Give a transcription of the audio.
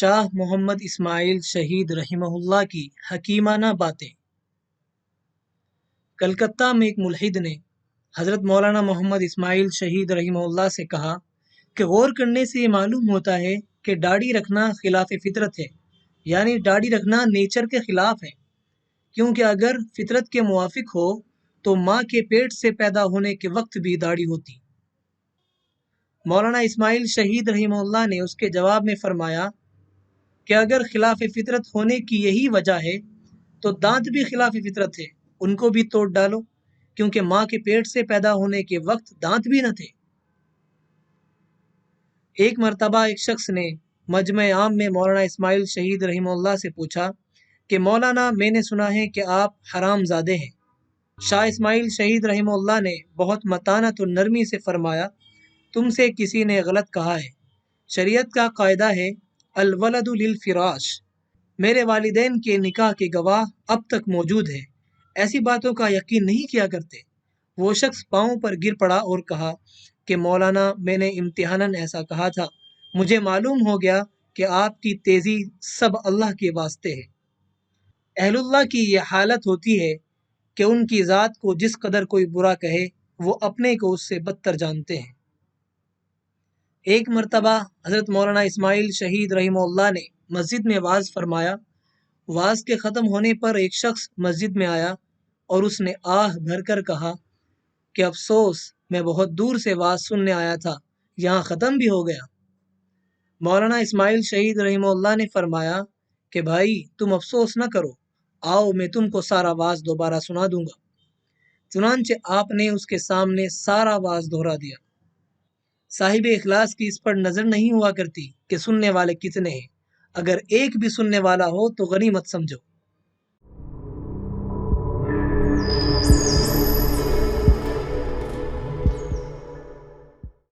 شاہ محمد اسماعیل شہید رحمہ اللہ کی حکیمانہ باتیں۔ کلکتہ میں ایک ملحد نے حضرت مولانا محمد اسماعیل شہید رحمہ اللہ سے کہا کہ غور کرنے سے یہ معلوم ہوتا ہے کہ داڑھی رکھنا خلاف فطرت ہے، یعنی داڑھی رکھنا نیچر کے خلاف ہے، کیونکہ اگر فطرت کے موافق ہو تو ماں کے پیٹ سے پیدا ہونے کے وقت بھی داڑھی ہوتی۔ مولانا اسماعیل شہید رحمہ اللہ نے اس کے جواب میں فرمایا کہ اگر خلاف فطرت ہونے کی یہی وجہ ہے تو دانت بھی خلاف فطرت ہے، ان کو بھی توڑ ڈالو، کیونکہ ماں کے پیٹ سے پیدا ہونے کے وقت دانت بھی نہ تھے۔ ایک مرتبہ ایک شخص نے مجمع عام میں مولانا اسماعیل شہید رحمہ اللہ سے پوچھا کہ مولانا، میں نے سنا ہے کہ آپ حرام زادے ہیں۔ شاہ اسماعیل شہید رحمہ اللہ نے بہت متانت و نرمی سے فرمایا، تم سے کسی نے غلط کہا ہے، شریعت کا قاعدہ ہے الولد للفراش، میرے والدین کے نکاح کے گواہ اب تک موجود ہیں، ایسی باتوں کا یقین نہیں کیا کرتے۔ وہ شخص پاؤں پر گر پڑا اور کہا کہ مولانا، میں نے امتحاناً ایسا کہا تھا، مجھے معلوم ہو گیا کہ آپ کی تیزی سب اللہ کے واسطے ہے۔ اہل اللہ کی یہ حالت ہوتی ہے کہ ان کی ذات کو جس قدر کوئی برا کہے وہ اپنے کو اس سے بدتر جانتے ہیں۔ ایک مرتبہ حضرت مولانا اسماعیل شہید رحمہ اللہ نے مسجد میں وعظ فرمایا۔ وعظ کے ختم ہونے پر ایک شخص مسجد میں آیا اور اس نے آہ بھر کر کہا کہ افسوس، میں بہت دور سے وعظ سننے آیا تھا، یہاں ختم بھی ہو گیا۔ مولانا اسماعیل شہید رحمہ اللہ نے فرمایا کہ بھائی، تم افسوس نہ کرو، آؤ میں تم کو سارا وعظ دوبارہ سنا دوں گا۔ چنانچہ آپ نے اس کے سامنے سارا وعظ دہرا دیا۔ صاحب اخلاص کی اس پر نظر نہیں ہوا کرتی کہ سننے والے کتنے ہیں، اگر ایک بھی سننے والا ہو تو غنیمت سمجھو۔